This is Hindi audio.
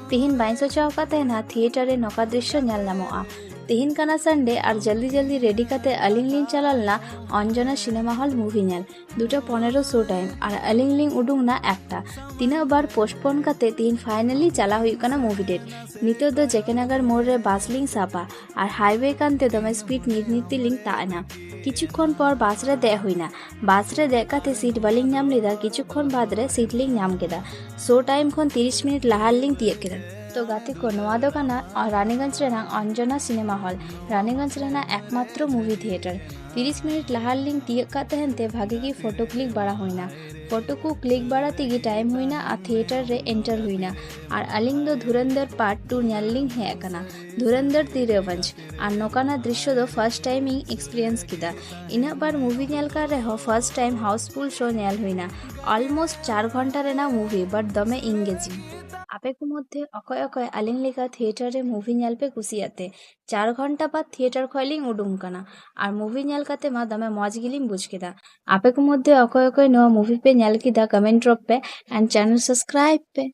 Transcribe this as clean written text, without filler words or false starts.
तिहिन बाइन सोचाव काते ना थिएटर रे नौका दृश्य नेल नामोआ। तिहिन काना संडे और जल्दी जल्दी रेडी काते अलिंग लिंग चलालना अंजना सिनेमा हॉल मुवी नेल 2:15 शो टाइम और अलिंग लिंग उडुंगना एकटा तीना बार पोस्टपोन काते तिहिन फाइनली चला हुई काना मुवी डेट नितो दो जेकेनगर मोड़ रे बास लिंग सापा और हाईवे कानते दमे स्पीड नीति लिंग ताना किछुक्षण पर बास रे दे हुईना बास रे दे काते सीट बालिंग नाम लेदा किछुक्षण बाद रे सीट लिंग नाम केदा शो टाइम खन 30 मिनट लाहार लिंग तिये केदा तो गाते को नोआ दो काना और रानीगंज रेना अंजना सिनेमा हॉल रानीगंज रेना एकमात्र मुवी थिएटर 30 मिनट लाहार लिंग तिये काते हनते भागे की फोटो क्लिक बड़ा हुईना फोटो को क्लिक बड़ा तेगी टाइम हुईना और थिएटर रे एंटर हुईना और अलिंग दो धुरंधर पार्ट 2 ᱧᱮᱞ लिंग है कना धुरंधर दी रिवेंज और नोकाना दृश्य दो फर्स्ट टाइम इन एक्सपीरियंस किदा इना बार मुवी ᱧᱮल कर रहे फर्स्ट टाइम हाउसफुल शो ᱧᱮल हुईना ऑलमोस्ट 4 घंटा रेना मुवी बट दमे इंगेजिंग आपे को मध्य अकय अकय आलिंग लेका थिएटर रे मुवी ᱧᱮल पे कुसियाते 4 घंटा बाद थिएटर खयलिंग उडुंग कना और मुवी ᱧᱮल काते मा दमे मौज गिलिंग बुझ केदा आपे को मध्य अकय अकय नो मुवी पे ᱧᱮल किदा कमेंट ड्रॉप पे एंड चैनल सब्सक्राइब पे।